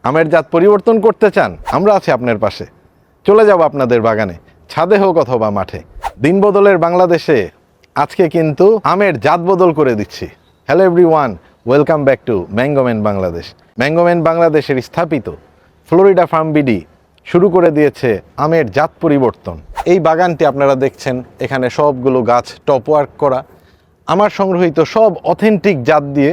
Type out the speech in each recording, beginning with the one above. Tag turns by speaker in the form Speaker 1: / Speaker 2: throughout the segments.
Speaker 1: আমের জাত পরিবর্তন করতে চান? আমরা আছি আপনার পাশে। চলে যাব আপনাদের বাগানে, ছাদে হোক অথবা মাঠে। দিন বদলের বাংলাদেশে আজকে কিন্তু আমের জাত বদল করে দিচ্ছি। Hello everyone, welcome back to Mangoman Bangladesh. Mangoman বাংলাদেশের স্থাপিত ফ্লোরিডা ফার্ম বিডি শুরু করে দিয়েছে আমের জাত পরিবর্তন। এই বাগানটি আপনারা দেখছেন, এখানে সবগুলো গাছ টপ ওয়ার্ক করা। আমার সংগ্রহিত সব অথেন্টিক জাত দিয়ে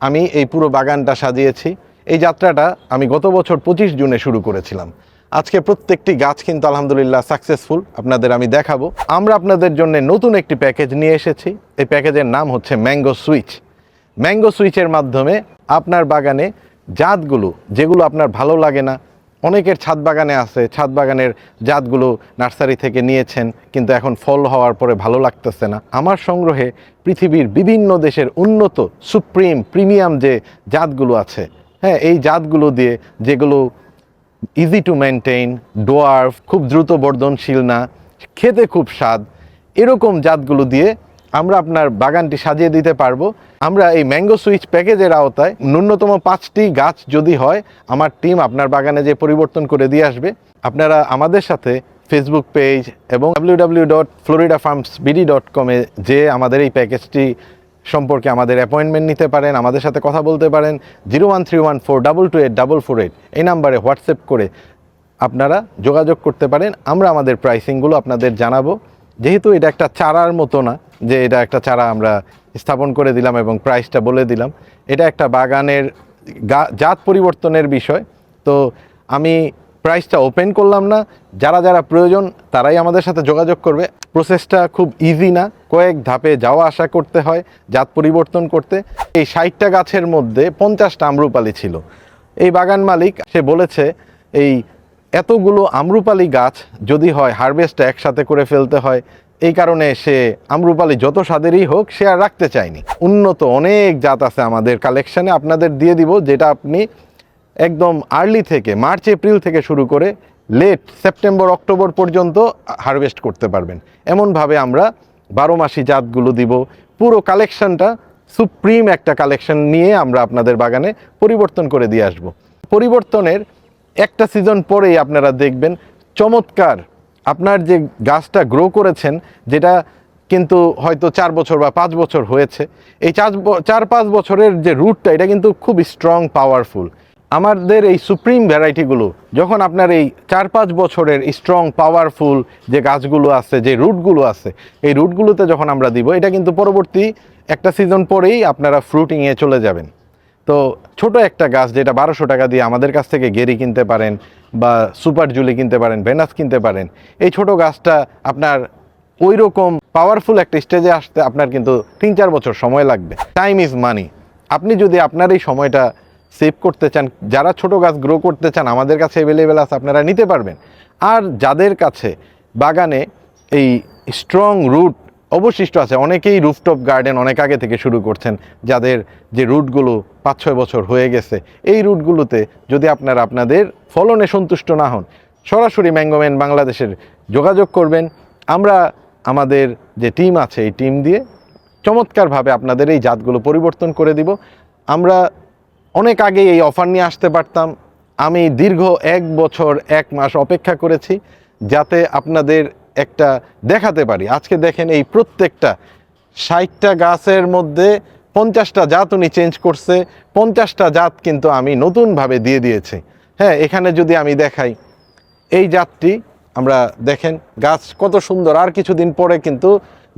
Speaker 1: আমি এই পুরো বাগানটা সাজিয়েছি। এই যাত্রাটা আমি গত বছর 25 জুনে শুরু করেছিলাম। আজকে প্রত্যেকটি গাছ কিন্তু আলহামদুলিল্লাহ সাকসেসফুল, আপনাদের আমি দেখাবো। আমরা আপনাদের জন্য নতুন একটি প্যাকেজ নিয়ে এসেছি। এই প্যাকেজের নাম হচ্ছে ম্যাঙ্গো সুইচ। ম্যাঙ্গো সুইচের মাধ্যমে আপনার বাগানে জাতগুলো যেগুলো আপনার ভালো লাগে না, অনেকের ছাদ বাগানে আছে, ছাদ বাগানের জাতগুলো নার্সারি থেকে নিয়েছেন কিন্তু এখন ফল হওয়ার পরে ভালো লাগতেছে না। আমার সংগ্রহে পৃথিবীর বিভিন্ন দেশের উন্নত সুপ্রিম প্রিমিয়াম যে জাতগুলো আছে, হ্যাঁ, এই জাতগুলো দিয়ে যেগুলো ইজি টু মেনটেইন, ডোয়ার্ফ, খুব দ্রুত বর্ধনশীল না, খেতে খুব স্বাদ, এরকম জাতগুলো দিয়ে আমরা আপনার বাগানটি সাজিয়ে দিতে পারবো। আমরা এই ম্যাঙ্গো সুইচ প্যাকেজের আওতায় ন্যূনতম 5টি গাছ যদি হয়, আমার টিম আপনার বাগানে যে পরিবর্তন করে দিয়ে আসবে। আপনারা আমাদের সাথে ফেসবুক পেজ এবং www.floridafarmsbd.com যে আমাদের এই প্যাকেজটি সম্পর্কে আমাদের অ্যাপয়েন্টমেন্ট নিতে পারেন, আমাদের সাথে কথা বলতে পারেন। 01314228448 এই নাম্বারে হোয়াটসঅ্যাপ করে আপনারা যোগাযোগ করতে পারেন। আমরা আমাদের প্রাইসিংগুলো আপনাদের জানাবো। যেহেতু এটা একটা চারার মতো না যে এটা একটা চারা আমরা স্থাপন করে দিলাম এবং প্রাইসটা বলে দিলাম, এটা একটা বাগানের জাত পরিবর্তনের বিষয়। তো আমি প্রাইসটা ওপেন করলাম না, যারা যারা প্রয়োজন তারাই আমাদের সাথে যোগাযোগ করবে। প্রসেসটা খুব ইজি না, কয়েক ধাপে যাওয়া আসা করতে হয় জাত পরিবর্তন করতে। এই 60টা গাছের মধ্যে 50টা আম্রপালি ছিল। এই বাগান মালিক সে বলেছে এই এতগুলো আম্রপালি গাছ যদি হয় হারভেস্টটা একসাথে করে ফেলতে হয়, এই কারণে সে আম্রপালি যত স্বাদেরই হোক সে আর রাখতে চায়নি। উন্নত অনেক জাত আছে আমাদের কালেকশানে, আপনাদের দিয়ে দিব, যেটা আপনি একদম আর্লি থেকে মার্চ এপ্রিল থেকে শুরু করে লেট সেপ্টেম্বর অক্টোবর পর্যন্ত হারভেস্ট করতে পারবেন। এমনভাবে আমরা 12 মাসি জাতগুলো দিব। পুরো কালেকশানটা সুপ্রিম একটা কালেকশন নিয়ে আমরা আপনাদের বাগানে পরিবর্তন করে দিয়ে আসব। পরিবর্তনের একটা সিজন পরেই আপনারা দেখবেন চমৎকার আপনার যে গাছটা গ্রো করেছেন, যেটা কিন্তু হয়তো 4 বছর বা 5 বছর হয়েছে, এই 4-5 বছরের যে রুটটা এটা কিন্তু খুব স্ট্রং পাওয়ারফুল। আমাদের এই সুপ্রিম ভ্যারাইটিগুলো যখন আপনার এই 4-5 বছরের স্ট্রং পাওয়ারফুল যে গাছগুলো আছে, যে রুটগুলো আছে, এই রুটগুলোতে যখন আমরা দিব, এটা কিন্তু পরবর্তী একটা সিজন পরেই আপনারা ফ্রুটিংয়ে চলে যাবেন। তো ছোট একটা গাছ যেটা 1200 টাকা দিয়ে আমাদের কাছ থেকে গেরি কিনতে পারেন বা সুপার জুলি কিনতে পারেন, ভেনাস কিনতে পারেন, এই ছোট গাছটা আপনার ওই রকম পাওয়ারফুল একটা স্টেজে আসতে আপনার কিন্তু 3-4 বছর সময় লাগবে। Time is money. আপনি যদি আপনার এই সময়টা সেভ করতে চান, যারা ছোট গাছ গ্রো করতে চান আমাদের কাছে অ্যাভেলেবেল আছে, আপনারা নিতে পারবেন। আর যাদের কাছে বাগানে এই স্ট্রং রুট অবশিষ্ট আছে, অনেকেই রুফটপ গার্ডেন অনেক আগে থেকে শুরু করছেন, যাদের যে রুটগুলো 5-6 বছর হয়ে গেছে, এই রুটগুলোতে যদি আপনারা আপনাদের ফলনে সন্তুষ্ট না হন, সরাসরি ম্যাঙ্গোম্যান বাংলাদেশের যোগাযোগ করবেন। আমরা আমাদের যে টিম আছে এই টিম দিয়ে চমৎকারভাবে আপনাদের এই জাতগুলো পরিবর্তন করে দিব। আমরা অনেক আগে এই অফার নিয়ে আসতে পারতাম। আমি দীর্ঘ 1 বছর 1 মাস অপেক্ষা করেছি যাতে আপনাদের একটা দেখাতে পারি। আজকে দেখেন এই প্রত্যেকটা 60টা গাছের মধ্যে 50টা জাত উনি চেঞ্জ করছে, 50টা জাত কিন্তু আমি নতুনভাবে দিয়ে দিয়েছি। হ্যাঁ, এখানে যদি আমি দেখাই এই জাতটি, আমরা দেখেন গাছ কত সুন্দর, আর কিছুদিন পরে কিন্তু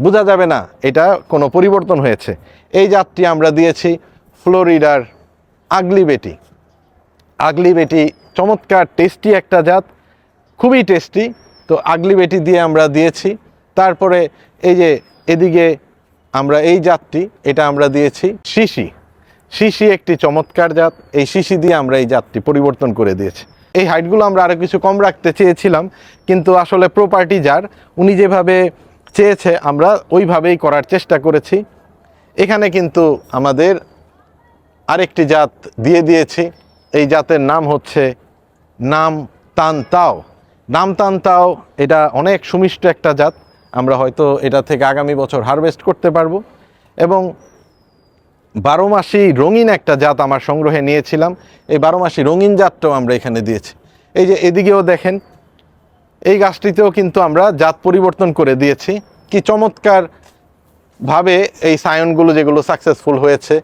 Speaker 1: বোঝা যাবে না এটা কোনো পরিবর্তন হয়েছে। এই জাতটি আমরা দিয়েছি ফ্লোরিডার আগলি বেটি। আগলি বেটি চমৎকার টেস্টি একটা জাত, খুবই টেস্টি। তো আগলি বেটি দিয়ে আমরা দিয়েছি। তারপরে এই যে এদিকে আমরা এই জাতটি, এটা আমরা দিয়েছি শিশি। শিশি একটি চমৎকার জাত, এই শিশি দিয়ে আমরা এই জাতটি পরিবর্তন করে দিয়েছি। এই হাইটগুলো আমরা আরও কিছু কম রাখতে চেয়েছিলাম, কিন্তু আসলে প্রপার্টি যার, উনি যেভাবে চেয়েছে আমরা ওইভাবেই করার চেষ্টা করেছি। এখানে কিন্তু আমাদের আরেকটি জাত দিয়ে দিয়েছি। এই জাতের নাম হচ্ছে নাম তান তাও। নাম তান তাও এটা অনেক সুমিষ্ট একটা জাত, আমরা হয়তো এটা থেকে আগামী বছর হারভেস্ট করতে পারবো। এবং 12 মাসি রঙিন একটা জাত আমার সংগ্রহে নিয়েছিলাম। এই 12 মাসি রঙিন জাতটাও আমরা এখানে দিয়েছি। এই যে এদিকেও দেখেন, এই গাছটিতেও কিন্তু আমরা জাত পরিবর্তন করে দিয়েছি। কি চমৎকার ভাবে এই সায়নগুলো যেগুলো সাকসেসফুল হয়েছে,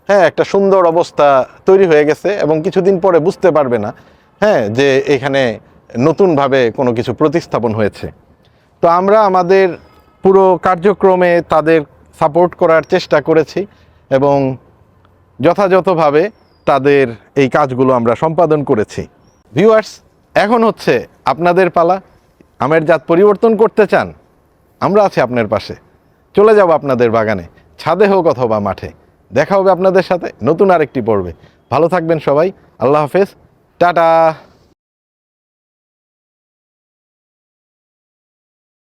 Speaker 1: হ্যাঁ, একটা সুন্দর অবস্থা তৈরি হয়ে গেছে এবং কিছুদিন পরে বুঝতে পারবে না, হ্যাঁ, যে এখানে নতুনভাবে কোনো কিছু প্রতিস্থাপন হয়েছে। তো আমরা আমাদের পুরো কার্যক্রমে তাদের সাপোর্ট করার চেষ্টা করেছি এবং যথাযথভাবে তাদের এই কাজগুলো আমরা সম্পাদন করেছি। ভিউয়ার্স, এখন হচ্ছে আপনাদের পালা। আমের জাত পরিবর্তন করতে চান, আমরা আছি আপনার পাশে। চলে যাব আপনাদের বাগানে, ছাদে হোক অথবা মাঠে। দেখা হবে আপনাদের সাথে নতুন আরেকটি পর্বে। ভালো থাকবেন সবাই। আল্লাহ হাফেজ, টাটা।